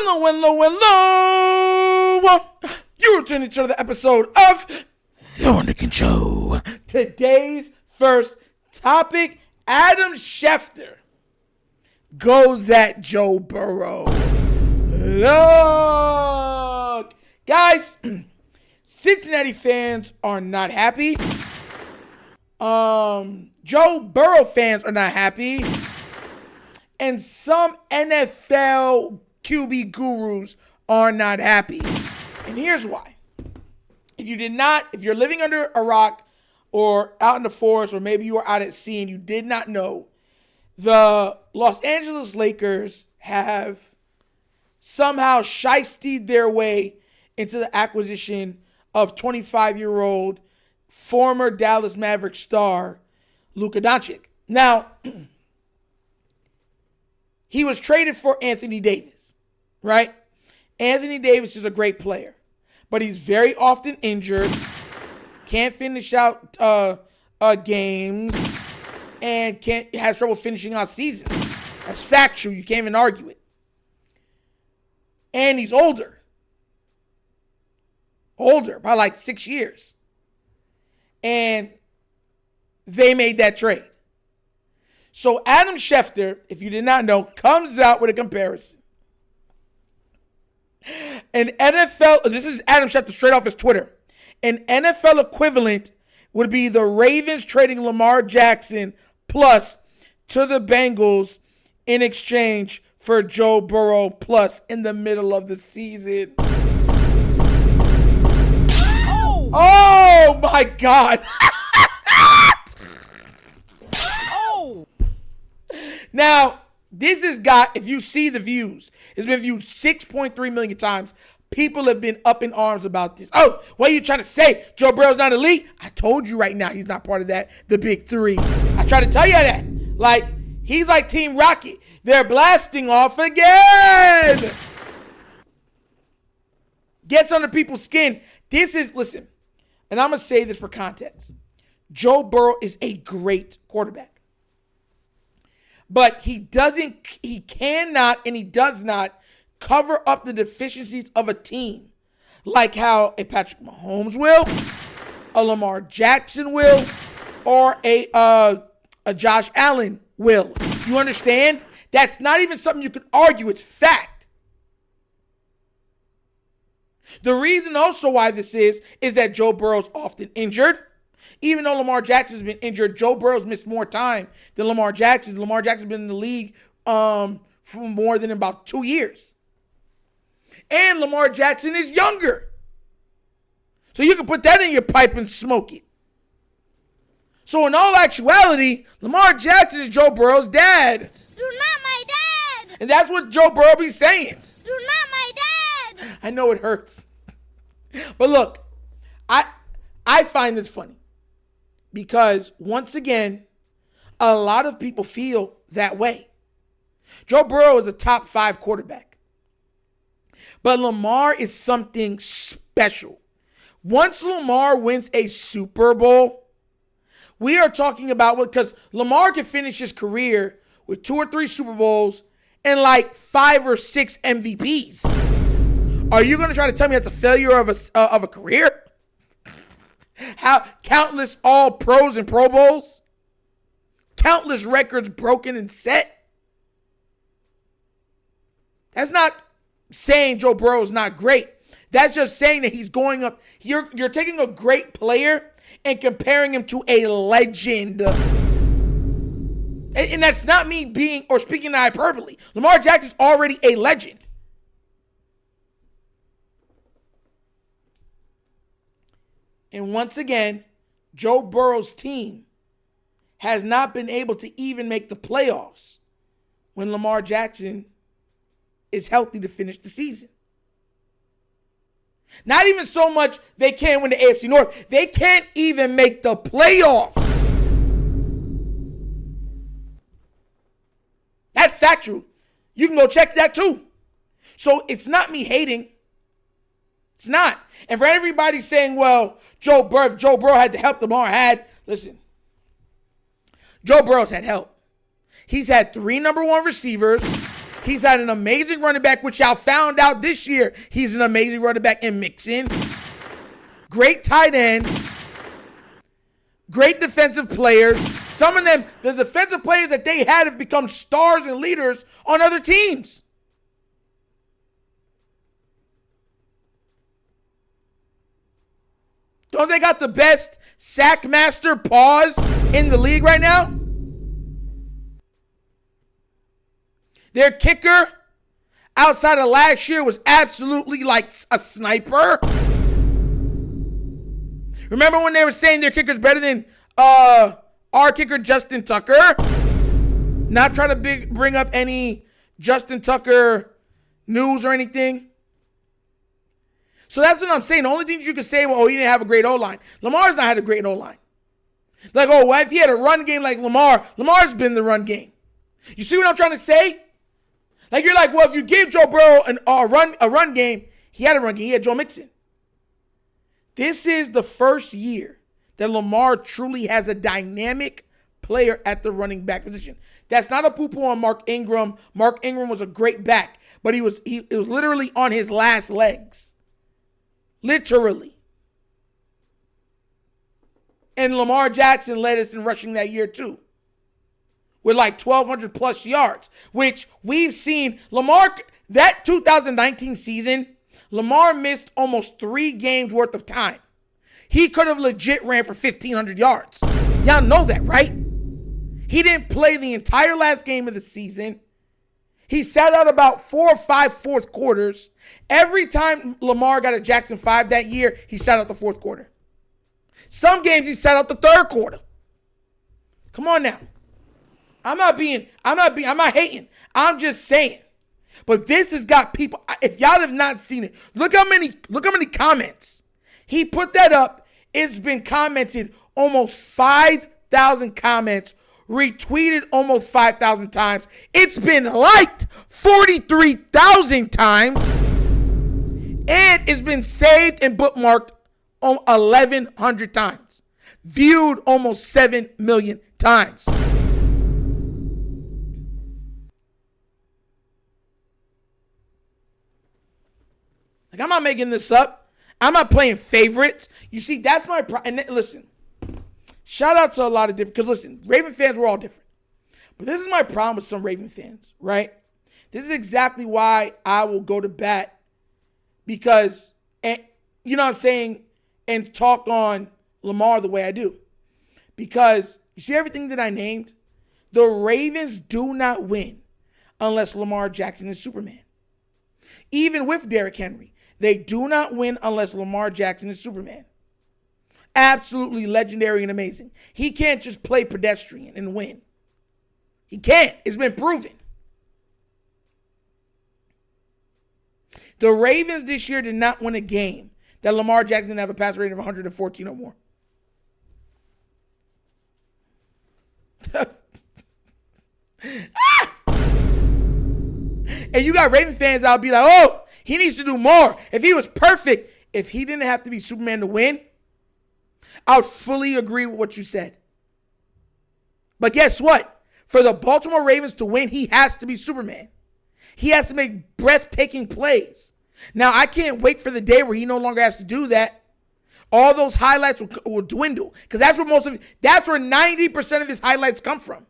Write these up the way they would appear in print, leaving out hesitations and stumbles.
Hello. You're tuning to the episode of TheWunderkindShow. Today's first topic, Adam Schefter goes at Joe Burrow. Look, guys, Cincinnati fans are not happy. Joe Burrow fans are not happy. And some NFL QB gurus are not happy. And here's why. If you're living under a rock or out in the forest, or maybe you were out at sea and you did not know, the Los Angeles Lakers have somehow shiestied their way into the acquisition of 25-year-old former Dallas Mavericks star Luka Doncic. Now, he was traded for Anthony Davis, right? Anthony Davis is a great player, but he's very often injured, can't finish out games, and has trouble finishing out seasons. That's factual. You can't even argue it. And he's older by like 6 years. And they made that trade. So Adam Schefter, if you did not know, comes out with a comparison. An NFL, this is Adam Schefter straight off his Twitter. An NFL equivalent would be the Ravens trading Lamar Jackson plus to the Bengals in exchange for Joe Burrow plus in the middle of the season. Oh my God. Now, this has got, if you see the views, it's been viewed 6.3 million times. People have been up in arms about this. Oh, what are you trying to say? Joe Burrow's not elite? I told you right now he's not part of that, the big three. I tried to tell you that. Like, he's like Team Rocket. They're blasting off again. Gets under people's skin. Listen, and I'm going to say this for context. Joe Burrow is a great quarterback. But he cannot, and he does not cover up the deficiencies of a team like how a Patrick Mahomes will, a Lamar Jackson will, or a Josh Allen will. You understand? That's not even something you could argue. It's fact. The reason also why this is that Joe Burrow's often injured. Even though Lamar Jackson's been injured, Joe Burrow's missed more time than Lamar Jackson. Lamar Jackson's been in the league for more than about 2 years. And Lamar Jackson is younger. So you can put that in your pipe and smoke it. So in all actuality, Lamar Jackson is Joe Burrow's dad. You're not my dad. And that's what Joe Burrow be saying. You're not my dad. I know it hurts. But look, I find this funny. Because, once again, a lot of people feel that way. Joe Burrow is a top 5 quarterback. But Lamar is something special. Once Lamar wins a Super Bowl, we are talking about because Lamar can finish his career with 2 or 3 Super Bowls and like 5 or 6 MVPs. Are you going to try to tell me that's a failure of a career? How countless all pros and Pro Bowls, countless records broken and set. That's not saying Joe Burrow is not great. That's just saying that he's going up. You're taking a great player and comparing him to a legend. And that's not me being or speaking in hyperbole. Lamar Jackson's already a legend. And once again, Joe Burrow's team has not been able to even make the playoffs when Lamar Jackson is healthy to finish the season. Not even so much they can't win the AFC North. They can't even make the playoffs. That's factual. You can go check that too. So it's not me hating. It's not. And for everybody saying, well, Joe Burrow had the help Lamar had. Listen, Joe Burrow's had help. He's had 3 number 1 receivers. He's had an amazing running back, which y'all found out this year. He's an amazing running back in Mixon. Great tight end. Great defensive players. Some of them, the defensive players that they had have become stars and leaders on other teams. Don't they got the best sack master pause in the league right now? Their kicker outside of last year was absolutely like a sniper. Remember when they were saying their kicker's better than our kicker, Justin Tucker? Not trying to bring up any Justin Tucker news or anything. So that's what I'm saying. The only thing you can say, well, he didn't have a great O-line. Lamar's not had a great O-line. Like, oh, well, if he had a run game like Lamar's been the run game. You see what I'm trying to say? Like, you're like, well, if you give Joe Burrow a run game, he had a run game. He had Joe Mixon. This is the first year that Lamar truly has a dynamic player at the running back position. That's not a poo-poo on Mark Ingram. Mark Ingram was a great back, but it was literally on his last legs. Literally. And Lamar Jackson led us in rushing that year too, with like 1,200 plus yards, which we've seen. Lamar, that 2019 season, Lamar missed almost 3 games worth of time. He could have legit ran for 1,500 yards. Y'all know that, right? He didn't play the entire last game of the season. He sat out about 4 or 5 fourth quarters. Every time Lamar got a Jackson 5 that year, he sat out the fourth quarter. Some games he sat out the third quarter. Come on now. I'm not hating. I'm just saying. But this has got people, if y'all have not seen it, look how many comments. He put that up. It's been commented almost 5,000 comments, retweeted almost 5,000 times. It's been liked 43,000 times. And it's been saved and bookmarked 1,100 times. Viewed almost 7 million times. Like, I'm not making this up. I'm not playing favorites. You see, that's my problem. And listen, shout out to a lot of different, because listen, Raven fans, we're all different. But this is my problem with some Raven fans, right? This is exactly why I will go to bat, because, and you know what I'm saying, and talk on Lamar the way I do. Because you see everything that I named? The Ravens do not win unless Lamar Jackson is Superman. Even with Derrick Henry, they do not win unless Lamar Jackson is Superman. Absolutely legendary and amazing. He can't just play pedestrian and win. He can't. It's been proven. The Ravens this year did not win a game that Lamar Jackson didn't have a pass rating of 114 or more. And you got Raven fans out be like, oh, he needs to do more. If he was perfect, if he didn't have to be Superman to win, I would fully agree with what you said. But guess what? For the Baltimore Ravens to win, he has to be Superman. He has to make breathtaking plays. Now, I can't wait for the day where he no longer has to do that. All those highlights will dwindle, because that's where 90% of his highlights come from.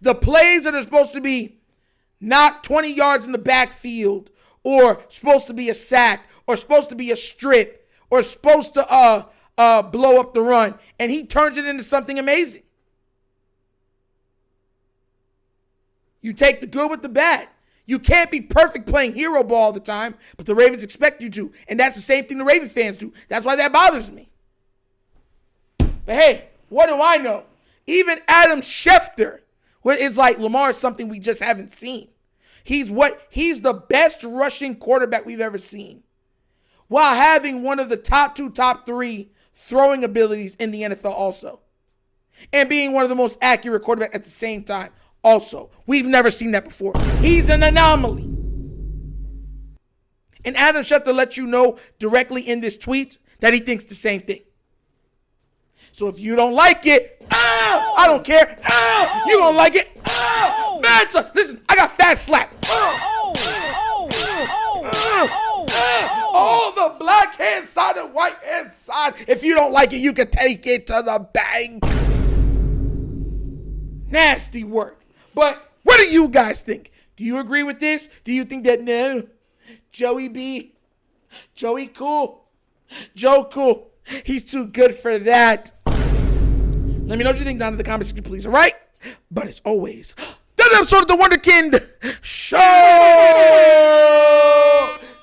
The plays that are supposed to be not 20 yards in the backfield, or supposed to be a sack, or supposed to be a strip, or supposed to blow up the run, and he turns it into something amazing. You take the good with the bad. You can't be perfect playing hero ball all the time, but the Ravens expect you to. And that's the same thing the Ravens fans do. That's why that bothers me. But hey, what do I know? Even Adam Schefter, it's like Lamar is something we just haven't seen. He's the best rushing quarterback we've ever seen, while having one of the top 2, top 3 throwing abilities in the NFL also. And being one of the most accurate quarterbacks at the same time. Also, we've never seen that before. He's an anomaly. And Adam Schefter lets you know directly in this tweet that he thinks the same thing. So if you don't like it, I don't care. You don't like it. Mad son. Listen, I got fast slap. All the black hand side and white hand side. If you don't like it, you can take it to the bank. Nasty work. But what do you guys think? Do you agree with this? Do you think that no, Joey cool, Joe cool, he's too good for that? Let me know what you think down in the comment section, please, all right? But as always, that's an episode of The Wunderkind Show.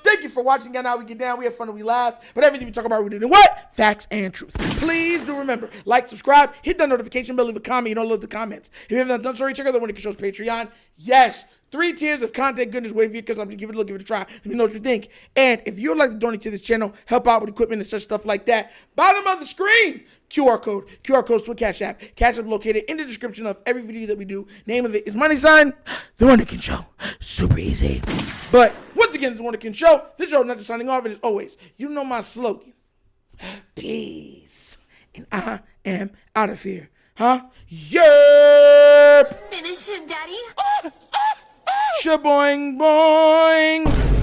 Thank you for watching. Again, how we get down. We have fun and we laugh. But everything we talk about, we do in what? Facts and truth. Please do remember, like, subscribe, hit that notification bell, leave a comment. You don't love the comments. If you haven't done so, check out The Wunderkind Show's Patreon. Yes, 3 tiers of content goodness waiting for you because I'm going to give it a look, give it a try. Let me know what you think. And if you would like to donate to this channel, help out with equipment and such stuff like that, bottom of the screen, QR codes to a Cash App. Cash App located in the description of every video that we do. Name of it is money sign, The Wunderkind Show. Super easy. But once again, it's The Wunderkind Show. This show is not just signing off. And as always, you know my slogan. Peace. And I am out of here. Huh? Yerp. Finish him, Daddy. Shaboing boing.